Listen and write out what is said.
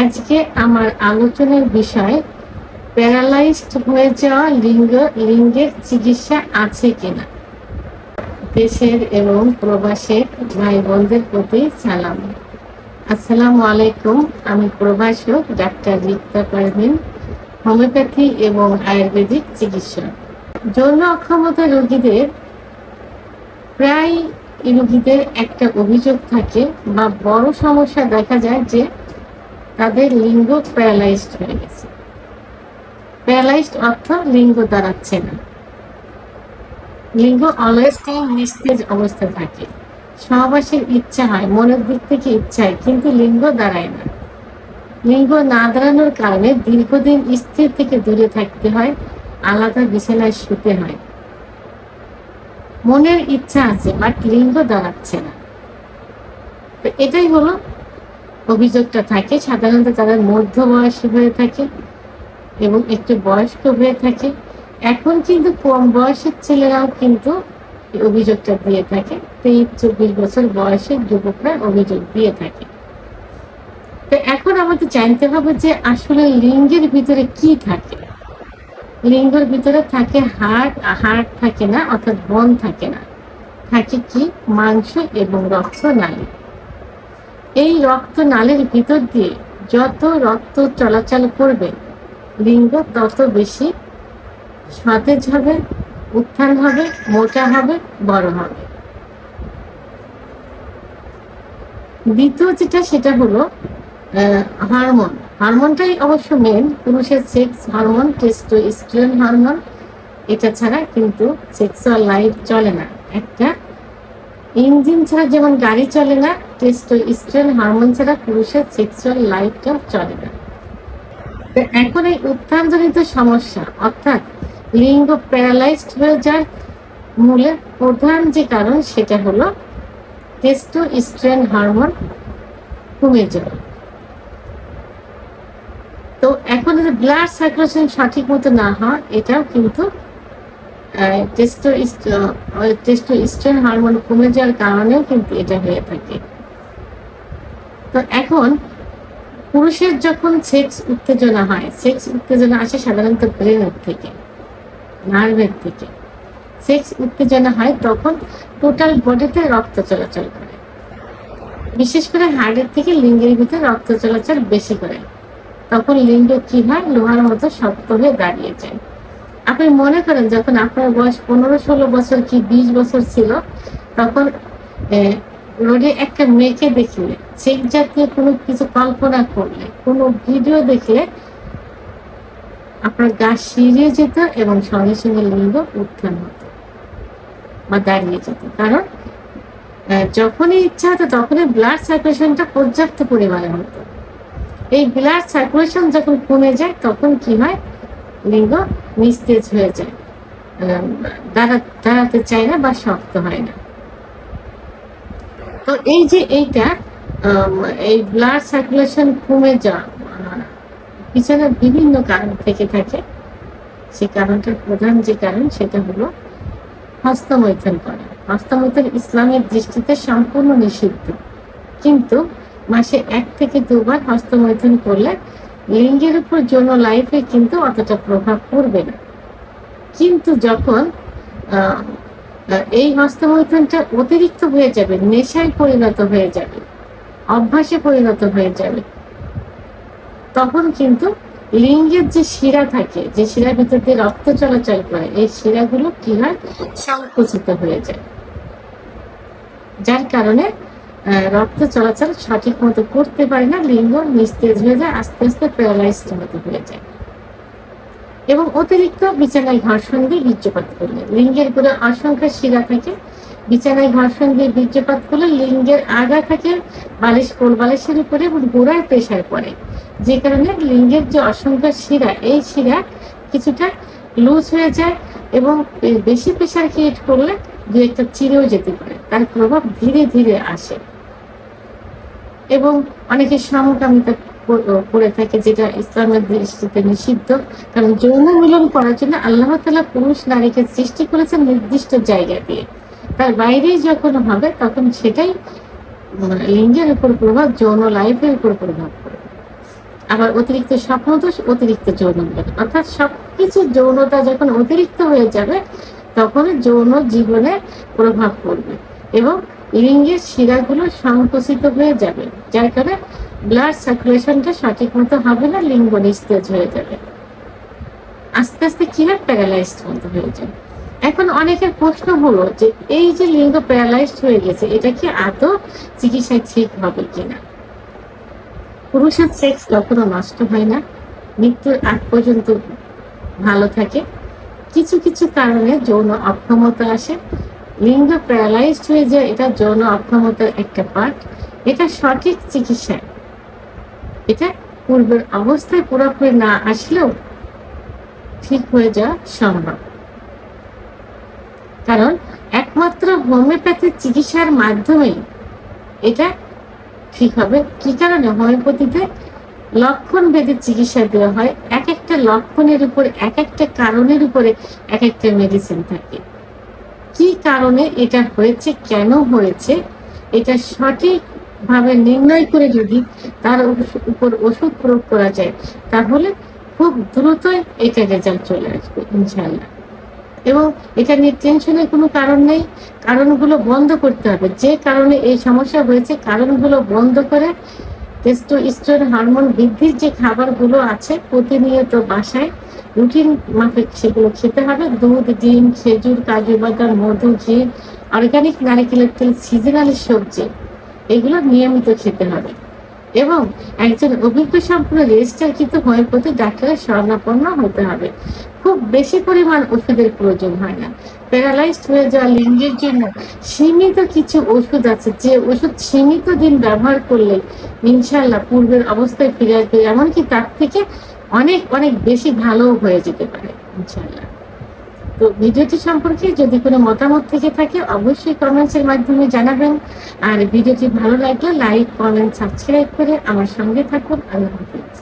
আজকে আমার আলোচনার বিষয় প্যারালাইজড হয়ে যাওয়া লিঙ্গের চিকিৎসা আছে কিনা। দেশের এবং প্রবাসের ভাই বোনদের প্রতি সালাম। আসসালামু আলাইকুম। আমি প্রভাষক ডাক্তার রিক্তা পারভিন, হোমিওপ্যাথি এবং আয়ুর্বেদিক চিকিৎসক। যৌন অক্ষমতা রোগীদের প্রায় রোগীদের একটা অভিযোগ থাকে বা বড় সমস্যা দেখা যায় যে তাদের লিঙ্গ প্যারালাইজড হয়ে গেছে। প্যারালাইজড অর্থ লিঙ্গ দাঁড়াচ্ছে না, লিঙ্গ অলওয়েজ নিস্তেজ অবস্থা থাকে। সহবাসের ইচ্ছা হয়, মনের দিক থেকে ইচ্ছা হয়, কিন্তু লিঙ্গ দাঁড়ায় না। লিঙ্গ না দাঁড়ানোর কারণে দীর্ঘদিন স্ত্রী থেকে দূরে থাকতে হয়, আলাদা বিছানায় শুতে হয়। মনের ইচ্ছা আছে বাট লিঙ্গ দাঁড়াচ্ছে না। তো এটাই হলো অভিযোগটা থাকে। সাধারণত তারা মধ্য বয়সী হয়ে থাকে এবং একটু বয়স্ক হয়ে থাকে। এখন কিন্তু কম বয়সের ছেলেরাও কিন্তু অভিযোগটা দিয়ে থাকে। 23-24 বছর বয়সের যুবকরা অভিযোগ দিয়ে থাকে। তো এখন আমাদের জানতে হবে যে আসলে লিঙ্গের ভিতরে কি থাকে। লিঙ্গের ভিতরে থাকে হাড় থাকে না, অর্থাৎ বন থাকে না, থাকে কি মাংস এবং রক্তনালী। এই রক্তনালীর ভিতর দিয়ে যত রক্ত চলাচল করবে লিঙ্গ তত বেশি সতেজ হবে, উত্থান হবে, মোটা হবে, বড় হবে। দ্বিতীয় যেটা সেটা হলো হরমোন। হরমোনটাই অবশ্য মেন। পুরুষের সেক্স হরমোন টেস্টোস্টেরন হরমোন, এটা ছাড়া কিন্তু সেক্সুয়াল লাইফ চলে না। একটা ইঞ্জিন ছাড়া যেমন গাড়ি চলে না, টেস্টোস্টেরন হরমোন ছাড়া পুরুষের সেক্সুয়াল লাইফটাও চলে না। তো এখন এই উত্থানজনিত সমস্যা অর্থাৎ লিঙ্গ প্যারালাইজড হয়ে যাওয়ার মূলে প্রধান যে কারণ সেটা হলো টেস্টোস্টেরন হরমোন কমে যাওয়া। তো এখন যদি ব্লাড সার্কুলেশন সঠিক মতো না হয়, এটাও কিন্তু টেস্টোস্টেরন হরমোন কমে যাওয়ার কারণেও কিন্তু এটা হয়ে থাকে। তো এখন পুরুষের যখন সেক্স উত্তেজনা হয়, সেক্স উত্তেজনা আসে সাধারণত ব্রেনের থেকে, নার্ভের থেকে। সেক্স উত্তেজনা হয় তখন টোটাল বডিতে রক্ত চলাচল করে, বিশেষ করে হাড়ের থেকে লিঙ্গের ভিতরে রক্ত চলাচল বেশি করে। তখন লিঙ্গ কি হয়, লোহার মতো শক্ত হয়ে দাঁড়িয়ে যায়। আপনি মনে করেন যখন আপনার বয়স 15-16 বছর কি 20 বছর ছিল, তখন রোডে একটা মেয়েকে দেখলে, সেক্স জাতীয় কোনো কিছু কল্পনা করলে, কোনো ভিডিও দেখলে আপনার গা শিরিয়ে যেত এবং সঙ্গে সঙ্গে লিঙ্গ উত্থান হতো বা দাঁড়িয়ে যেত। কারণ যখনই ইচ্ছা হতো তখনই ব্লাড সার্কুলেশনটা পর্যাপ্ত পরিমাণে হতো। এই ব্লাড সার্কুলেশন যখন কমে যায় তখন কি হয়, লিঙ্গ নিস্তেজ হয়ে যায়, দাঁড়াতে চায় না বা শক্ত হয় না। তো এই যে এই ব্লাড সার্কুলেশন কমে যাওয়া পিছনে বিভিন্ন কারণ থেকে থাকে। সেই কারণটার প্রধান যে কারণ সেটা হলো হস্তমৈথুন করা। হস্তমৈথুন ইসলামের দৃষ্টিতে সম্পূর্ণ নিষিদ্ধ, কিন্তু মাসে 1 থেকে 2 বার হস্তমৈথুন করলে লিঙ্গের উপর যৌন লাইফে কিন্তু অতটা প্রভাব পড়বে না। কিন্তু যখন এই হস্তমৈথুনটা অতিরিক্ত হয়ে যাবে, নেশায় পরিণত হয়ে যাবে, অভ্যাসে পরিণত হয়ে যাবে, তখন কিন্তু লিঙ্গের যে শিরা থাকে, যে শিরার ভিতর দিয়ে রক্ত চলাচল করে, এই শিরাগুলো কি হয়, সংকুচিত হয়ে যায়। যার কারণে রক্ত চলাচল সঠিক মতো করতে পারে না, লিঙ্গ নিস্তেজ হয়ে যায়, আস্তে আস্তে প্যারালাইজড মতো হয়ে যায়। এবং অতিরিক্ত বিছানায় ঘর্ষণ দিয়ে বীর্যপাত করলে, লিঙ্গের গোড়া অসংখ্য শিরা থাকে, বিছানায় ঘর্ষণ দিয়ে বীর্যপাত করলে লিঙ্গের আগা থাকে কোল বালিশের উপরে এবং গোড়ায় প্রেসার পড়ে, যে কারণে লিঙ্গের যে অসংখ্য শিরা, এই শিরা কিছুটা লুজ হয়ে যায় এবং বেশি প্রেসার ক্রিয়েট করলে 2-1টা চিরেও যেতে পারে। তার প্রভাব ধীরে ধীরে আসে এবং অনেকে সমকামিতা করে থাকে, যেটা ইসলামের দৃষ্টিতে নিষিদ্ধ। কারণ যৌন মিলন করার জন্য আল্লাহ তাআলা পুরুষ নারীকে সৃষ্টি করেছেন নির্দিষ্ট জায়গা দিয়ে। তার বাইরেই যখন হবে তখন সেটাই লিঙ্গের উপর প্রভাব, যৌন লাইফের উপর প্রভাব পড়ে। আবার অতিরিক্ত স্বপ্নদোষ, অতিরিক্ত যৌনতা, অর্থাৎ সবকিছু যৌনতা যখন অতিরিক্ত হয়ে যাবে তখন যৌন জীবনে প্রভাব পড়বে এবং লিঙ্গের শিরাগুলো সংকুচিত হয়ে যাবে, যার কারণে ব্লাড সার্কুলেশনটা সঠিক মতো হবে না, লিঙ্গ নিস্তেজ হয়ে যাবে, আস্তে আস্তে কি হয় প্যারালাইজড মতো হয়ে যায়। এখন অনেকের প্রশ্ন হলো যে এই যে লিঙ্গ প্যারালাইজড হয়ে গেছে এটা কি আদৌ চিকিৎসায় ঠিক হবে কিনা? পুরুষের সেক্স কখনো নষ্ট হয় না, মৃত্যুর আগ পর্যন্ত ভালো থাকে। কিছু কিছু কারণে যৌন অক্ষমতা আসে, লিঙ্গ প্যারালাইজড হয়ে যায়, এটা যৌন অক্ষমতার একটা পার্ট। এটা সঠিক চিকিৎসায় এটা পূর্বের অবস্থায় পুরোপুরি না আসলেও ঠিক হয়ে যাওয়া সম্ভব, কারণ একমাত্র হোমিওপ্যাথির চিকিৎসার মাধ্যমেই এটা ঠিক হবে। কি কারণে? হোমিওপ্যাথিতে লক্ষণ ভেদে চিকিৎসা দেওয়া হয়, এক একটা লক্ষণের উপর এক একটা কারণের উপরে এক একটা মেডিসিন থাকে। কি কারণে এটা হয়েছে, কেন হয়েছে, এটা সঠিকভাবে নির্ণয় করে যদি তার উপর ওষুধ প্রয়োগ করা যায় তাহলে খুব দ্রুতই এটা রেজাল্ট চলে আসবে ইনশাআল্লাহ। এবং এটা নিয়ে টেনশনের কোনো কারণ নেই, কারণগুলো বন্ধ করতে হবে। যে কারণে এই সমস্যা হয়েছে কারণগুলো বন্ধ করে টেস্টোস্টেরন হরমোন বৃদ্ধির যে খাবারগুলো আছে প্রতিনিয়ত বাসায় রুটিন মাফিক সেগুলো খেতে হবে। দুধ, ডিম, খেজুর, কাজু বাদাম, মধু, ঘি, অর্গানিক নারিকেলের তেল, সিজনালি সবজি, এগুলো নিয়মিত খেতে হবে এবং একজন অভিজ্ঞ সম্পূর্ণ রেজিস্টারকৃত হোমিওপ্যাথি ডাক্তারের শরণাপন্ন হতে হবে। খুব বেশি পরিমাণ ওষুধের প্রয়োজন হয় না। প্যারালাইজড হয়ে যাওয়া লিঙ্গের জন্য সীমিত কিছু ওষুধ আছে, যে ওষুধ সীমিত দিন ব্যবহার করলে ইনশাআল্লাহ পূর্বের অবস্থায় ফিরে আসবে, এমনকি তার থেকে অনেক অনেক বেশি ভালো হয়ে যেতে পারে ইনশাআল্লাহ। তো ভিডিওটি সম্পর্কে যদি কোনো মতামত থেকে থাকে অবশ্যই কমেন্টসের মাধ্যমে জানাবেন। আর ভিডিওটি ভালো লাগলে লাইক, কমেন্ট, সাবস্ক্রাইব করে আমার সঙ্গে থাকুন। আল্লাহ হাফেজ।